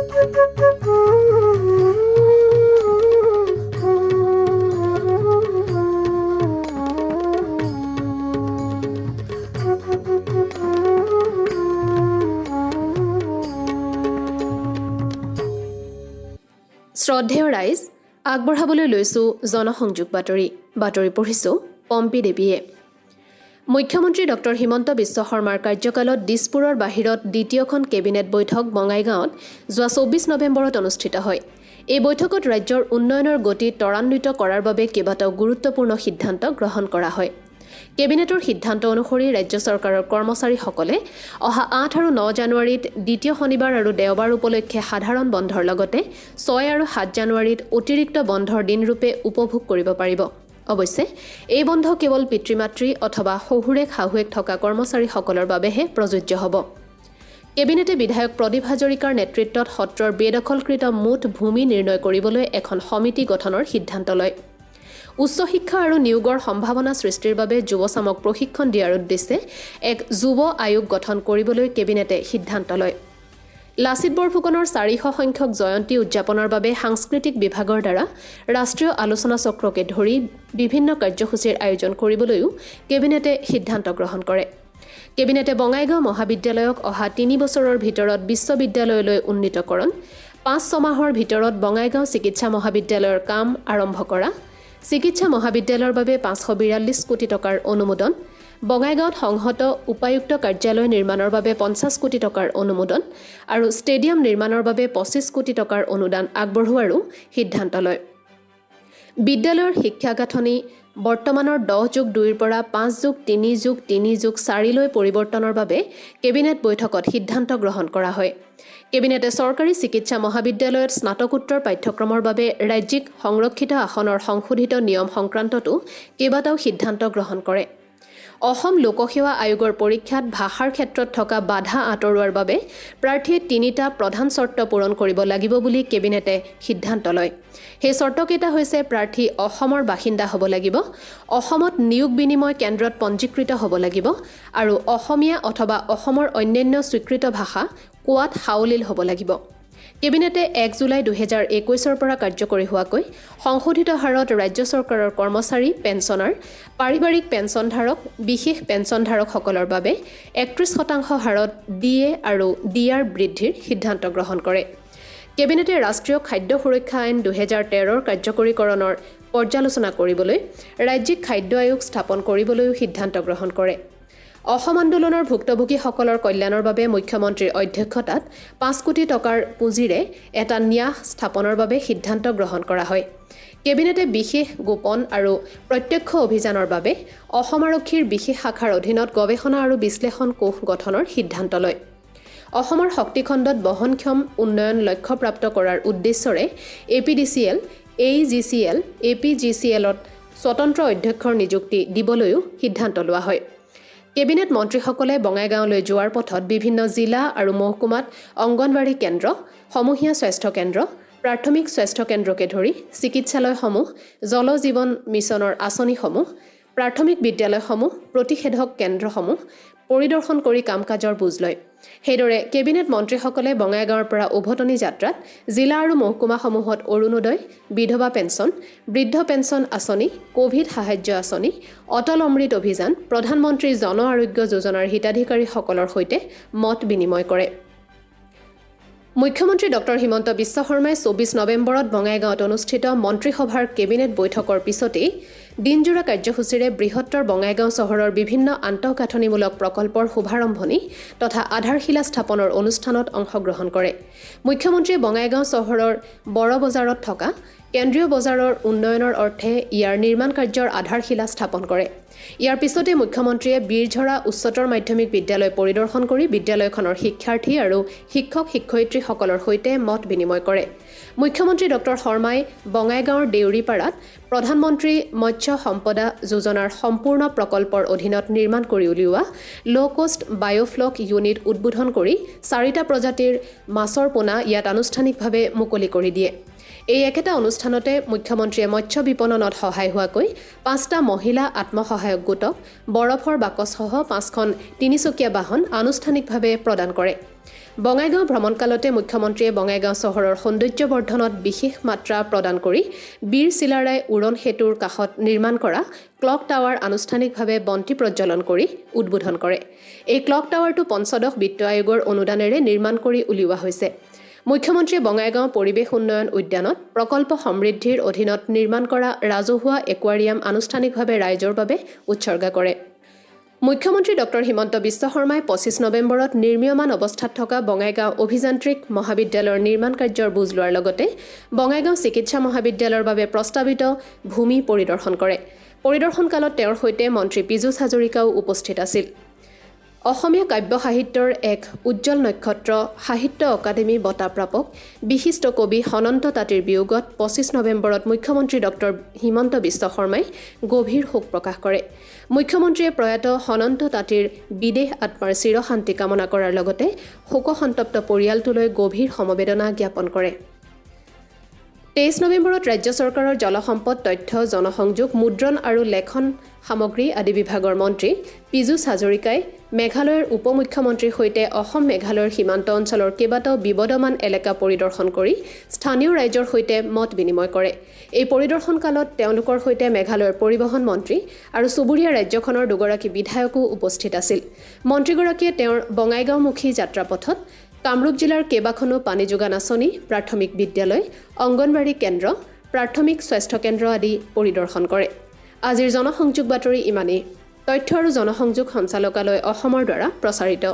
শ্ৰদ্ধেয় ৰাইজ, আগবঢ়াবলৈ লৈছোঁ জনসংযোগ বাতৰি পঢ়িছোঁ পম্পী দেৱীয়ে। মুখ্যমন্ত্ৰী ডক্টৰ হিমন্ত বিশ্ব শৰ্মাৰ কাৰ্যকালত দিছপুৰৰ বাহিৰত দ্বিতীয়খন কেবিনেট বৈঠক বঙাইগাঁৱত যোৱা 24 নৱেম্বৰত অনুষ্ঠিত হয়। এই বৈঠকত ৰাজ্যৰ উন্নয়নৰ গতি ত্বৰান্বিত কৰাৰ বাবে কেইবাটাও গুৰুত্বপূৰ্ণ সিদ্ধান্ত গ্ৰহণ কৰা হয়। কেবিনেটৰ সিদ্ধান্ত অনুসৰি ৰাজ্য চৰকাৰৰ কৰ্মচাৰীসকলে অহা 8 আৰু 9 জানুৱাৰীত দ্বিতীয় শনিবাৰ আৰু দেওবাৰ উপলক্ষে সাধাৰণ বন্ধৰ লগতে 6 আৰু 7 জানুৱাৰীত অতিৰিক্ত বন্ধৰ দিনৰূপে উপভোগ কৰিব পাৰিব। অৱশ্যে এই বন্ধ কেৱল পিতৃ-মাতৃ অথবা শহুৰেক-শাহুৱেক থকা কৰ্মচাৰীসকলৰ বাবেহে প্ৰযোজ্য হ'ব। কেবিনেটে বিধায়ক প্ৰদীপ হাজৰিকাৰ নেতৃত্বত সত্ৰৰ বেদখলকৃত মুঠ ভূমি নিৰ্ণয় কৰিবলৈ এখন সমিতি গঠনৰ সিদ্ধান্ত লয়। উচ্চ শিক্ষা আৰু নিয়োগৰ সম্ভাৱনা সৃষ্টিৰ বাবে যুৱচামক প্ৰশিক্ষণ দিয়াৰ উদ্দেশ্যে এক যুৱ আয়োগ গঠন কৰিবলৈ কেবিনেটে সিদ্ধান্ত লয়। লাচিত বৰফুকনৰ 400 সংখ্যক জয়ন্তী উদযাপনৰ বাবে সাংস্কৃতিক বিভাগৰ দ্বাৰা ৰাষ্ট্ৰীয় আলোচনা চক্ৰকে ধৰি বিভিন্ন কাৰ্যসূচীৰ আয়োজন কৰিবলৈও কেবিনেটে সিদ্ধান্ত গ্ৰহণ কৰে। কেবিনেটে বঙাইগাঁও মহাবিদ্যালয়ক অহা 3 বছৰৰ ভিতৰত বিশ্ববিদ্যালয়লৈ উন্নীতকৰণ, 5-6 মাহৰ ভিতৰত বঙাইগাঁও চিকিৎসা মহাবিদ্যালয়ৰ কাম আৰম্ভ কৰা, চিকিৎসা মহাবিদ্যালয়ৰ বাবে 542 কোটি টকাৰ অনুমোদন, বঙাইগাঁৱত সংহত উপায়ুক্ত কাৰ্যালয় নিৰ্মাণৰ বাবে 50 কোটি টকাৰ অনুমোদন আৰু ষ্টেডিয়াম নিৰ্মাণৰ বাবে 25 কোটি টকাৰ অনুদান আগবঢ়োৱাৰো সিদ্ধান্ত লয়। বিদ্যালয়ৰ শিক্ষা গাঁথনি বৰ্তমানৰ 10+2ৰ পৰা 5+3+3+4লৈ পৰিৱৰ্তনৰ বাবে কেবিনেট বৈঠকত সিদ্ধান্ত গ্ৰহণ কৰা হয়। কেবিনেটে চৰকাৰী চিকিৎসা মহাবিদ্যালয়ত স্নাতকোত্তৰ পাঠ্যক্ৰমৰ বাবে ৰাজ্যিক সংৰক্ষিত আসনৰ সংশোধিত নিয়ম সংক্ৰান্ততো কেইবাটাও সিদ্ধান্ত গ্ৰহণ কৰে। অসম লোকসেৱা আয়োগৰ পৰীক্ষাত ভাষাৰ ক্ষেত্ৰত থকা বাধা আঁতৰোৱাৰ বাবে প্ৰাৰ্থীয়ে 3টা প্ৰধান চৰ্ত পূৰণ কৰিব লাগিব বুলি কেবিনেটে সিদ্ধান্ত লয়। সেই চৰ্তকেইটা হৈছে প্ৰাৰ্থী অসমৰ বাসিন্দা হ'ব লাগিব, অসমত নিয়োগ বিনিময় কেন্দ্ৰত পঞ্জীকৃত হ'ব লাগিব আৰু অসমীয়া অথবা অসমৰ অন্যান্য স্বীকৃত ভাষা কোৱাত সাৱলীল হ'ব লাগিব। কেবিনেটে 1 জুলাই 2021ৰ পৰা কাৰ্যকৰী হোৱাকৈ সংশোধিত হাৰত ৰাজ্য চৰকাৰৰ কৰ্মচাৰী, পেঞ্চনাৰ, পাৰিবাৰিক পেঞ্চনধাৰক, বিশেষ পেঞ্চনধাৰকসকলৰ বাবে 31% হাৰত DA আৰু DR বৃদ্ধিৰ সিদ্ধান্ত গ্ৰহণ কৰে। কেবিনেটে ৰাষ্ট্ৰীয় খাদ্য সুৰক্ষা আইন 2013ৰ কাৰ্যকৰীকৰণৰ পৰ্যালোচনা কৰিবলৈ ৰাজ্যিক খাদ্য আয়োগ স্থাপন কৰিবলৈও সিদ্ধান্ত গ্ৰহণ কৰে। অসম আন্দোলনৰ ভুক্তভোগীসকলৰ কল্যাণৰ বাবে মুখ্যমন্ত্ৰীৰ অধ্যক্ষতাত 5 কোটি টকাৰ পুঁজিৰে এটা ন্যাস স্থাপনৰ বাবে সিদ্ধান্ত গ্ৰহণ কৰা হয়। কেবিনেটে বিশেষ গোপন আৰু প্ৰত্যক্ষ অভিযানৰ বাবে অসম আৰক্ষীৰ বিশেষ শাখাৰ অধীনত গৱেষণা আৰু বিশ্লেষণ কোষ গঠনৰ সিদ্ধান্ত লয়। অসমৰ শক্তিখণ্ডত বহনক্ষম উন্নয়ন লক্ষ্যপ্ৰাপ্ত কৰাৰ উদ্দেশ্যৰে APDCL, AEGCL, APGCLত স্বতন্ত্ৰ অধ্যক্ষৰ নিযুক্তি দিবলৈও সিদ্ধান্ত লোৱা হয়। কেবিনেট মন্ত্ৰীসকলে বঙাইগাঁৱলৈ যোৱাৰ পথত বিভিন্ন জিলা আৰু মহকুমাত অংগনবাড়ী কেন্দ্ৰ, সমূহীয়া স্বাস্থ্য কেন্দ্ৰ, প্ৰাথমিক স্বাস্থ্য কেন্দ্ৰকে ধৰি চিকিৎসালয়সমূহ, জল জীৱন মিছনৰ আঁচনিসমূহ, প্ৰাথমিক বিদ্যালয়সমূহ, প্ৰতিষেধক কেন্দ্ৰসমূহ পৰিদৰ্শন কৰি কাম-কাজৰ বুজ লয়। সেইদৰে কেবিনেট মন্ত্ৰীসকলে বঙাইগাঁৱৰ পৰা উভতনি যাত্ৰাত জিলা আৰু মহকুমাসমূহত অৰুণোদয়, বিধৱা পেঞ্চন, বৃদ্ধ পেঞ্চন আঁচনি, কোভিড সাহায্য আঁচনি, অটল অমৃত অভিযান, প্ৰধানমন্ত্ৰী জন আৰোগ্য যোজনাৰ হিতাধিকাৰীসকলৰ সৈতে মত বিনিময় কৰে। মুখ্যমন্ত্ৰী ডক্টৰ হিমন্ত বিশ্ব শৰ্মাই 24 নৱেম্বৰত বঙাইগাঁৱত অনুষ্ঠিত মন্ত্ৰীসভাৰ কেবিনেট বৈঠকৰ পিছতেই দিনজোৰা কাৰ্যসূচীৰে বৃহত্তৰ বঙাইগাঁও চহৰৰ বিভিন্ন আন্তঃগাঁথনিমূলক প্ৰকল্পৰ শুভাৰম্ভণি তথা আধাৰশিলা স্থাপনৰ অনুষ্ঠানত অংশগ্ৰহণ কৰে। মুখ্যমন্ত্ৰীয়ে বঙাইগাঁও চহৰৰ বড় বজাৰত থকা কেন্দ্ৰীয় বজাৰৰ উন্নয়নৰ অৰ্থে ইয়াৰ নিৰ্মাণ কাৰ্যৰ আধাৰশিলা স্থাপন কৰে। ইয়াৰ পিছতে মুখ্যমন্ত্ৰীয়ে বীৰঝৰা উচ্চতৰ মাধ্যমিক বিদ্যালয় পৰিদৰ্শন কৰি বিদ্যালয়খনৰ শিক্ষাৰ্থী আৰু শিক্ষক-শিক্ষয়িত্ৰীসকলৰ সৈতে মত বিনিময় কৰে। মুখ্যমন্ত্ৰী ডক্টৰ শৰ্মাই বঙাইগাঁৱৰ দেউৰীপাৰাত প্ৰধানমন্ত্ৰী মৎস্য সম্পদা যোজনাৰ সম্পূৰ্ণ প্ৰকল্পৰ অধীনত নিৰ্মাণ কৰি উলিওৱা ল'-কষ্ট বায়'ফ্লক ইউনিট উদ্বোধন কৰি 4টা প্ৰজাতিৰ মাছৰ পোনা ইয়াত আনুষ্ঠানিকভাৱে মুকলি কৰি দিয়ে। এই একেটা অনুষ্ঠানতে মুখ্যমন্ত্ৰীয়ে মৎস্য বিপণনত সহায় হোৱাকৈ 5টা মহিলা আত্মসহায়ক গোটক বৰফৰ বাকচসহ 5খন তিনিচকীয়া বাহন আনুষ্ঠানিকভাৱে প্ৰদান কৰে। বঙাইগাঁও ভ্ৰমণকালতে মুখ্যমন্ত্ৰীয়ে বঙাইগাঁও চহৰৰ সৌন্দৰ্যবৰ্ধনত বিশেষ মাত্ৰা প্ৰদান কৰি বীৰ চিলাৰাই উৰণ সেতুৰ কাষত নিৰ্মাণ কৰা ক্লক টাৱাৰ আনুষ্ঠানিকভাৱে বন্তি প্ৰজ্বলন কৰি উদ্বোধন কৰে। এই ক্লক টাৱাৰটো পঞ্চদশ বিত্ত আয়োগৰ অনুদানেৰে নিৰ্মাণ কৰি উলিওৱা হৈছে। মুখ্যমন্ত্ৰীয়ে বঙাইগাঁও পৰিৱেশ উন্নয়ন উদ্যানত প্ৰকল্প সমৃদ্ধিৰ অধীনত নিৰ্মাণ কৰা ৰাজহুৱা একুৱাৰিয়াম আনুষ্ঠানিকভাৱে ৰাইজৰ বাবে উৎসৰ্গা কৰে। মুখ্যমন্ত্ৰী ডক্টৰ হিমন্ত বিশ্ব শৰ্মাই 25 নৱেম্বৰত নিৰ্মীয়মান অৱস্থাত থকা বঙাইগাঁও অভিযান্ত্ৰিক মহাবিদ্যালয়ৰ নিৰ্মাণ কাৰ্যৰ বুজ লোৱাৰ লগতে বঙাইগাঁও চিকিৎসা মহাবিদ্যালয়ৰ বাবে প্ৰস্তাৱিত ভূমি পৰিদৰ্শন কৰে। পৰিদৰ্শনকালত তেওঁৰ সৈতে মন্ত্ৰী পীযুষ হাজৰিকাও উপস্থিত আছিল। অসমীয়া কাব্য সাহিত্যৰ এক উজ্জ্বল নক্ষত্ৰ সাহিত্য অকাডেমী বঁটা প্ৰাপক বিশিষ্ট কবি সনন্ত তাঁতীৰ বিয়োগত 25 নৱেম্বৰত মুখ্যমন্ত্ৰী ডক্টৰ হিমন্ত বিশ্ব শৰ্মাই গভীৰ শোক প্ৰকাশ কৰে। মুখ্যমন্ত্ৰীয়ে প্ৰয়াত সনন্ত তাঁতীৰ বিদেহ আত্মাৰ চিৰশান্তি কামনা কৰাৰ লগতে শোকসন্তপ্ত পৰিয়ালটোলৈ গভীৰ সমবেদনা জ্ঞাপন কৰে। 23 নৱেম্বৰত ৰাজ্য চৰকাৰৰ জলসম্পদ তথ্য জনসংযোগ মুদ্ৰণ আৰু লেখন সামগ্ৰী আদি বিভাগৰ মন্ত্ৰী পীযুষ হাজৰিকাই মেঘালয়ৰ উপ মুখ্যমন্ত্ৰীৰ সৈতে অসম মেঘালয়ৰ সীমান্ত অঞ্চলৰ কেইবাটাও বিবদমান এলেকা পৰিদৰ্শন কৰি স্থানীয় ৰাইজৰ সৈতে মত বিনিময় কৰে। এই পৰিদৰ্শন কালত তেওঁলোকৰ সৈতে মেঘালয়ৰ পৰিবহণ মন্ত্ৰী আৰু চুবুৰীয়া ৰাজ্যখনৰ দুগৰাকী বিধায়কো উপস্থিত আছিল। মন্ত্ৰীগৰাকীয়ে তেওঁৰ বঙাইগাঁওমুখী যাত্ৰাপথত কামৰূপ জিলাৰ কেইবাখনো পানী যোগান আঁচনি, প্ৰাথমিক বিদ্যালয়, অংগনবাড়ী কেন্দ্ৰ, প্ৰাথমিক স্বাস্থ্য কেন্দ্ৰ আদি পৰিদৰ্শন কৰে। আজিৰ জনসংযোগ বাতৰি ইমানেই। তথ্য আৰু জনসংযোগ সঞ্চালকালয় অসমৰ দ্বাৰা প্ৰচাৰিত।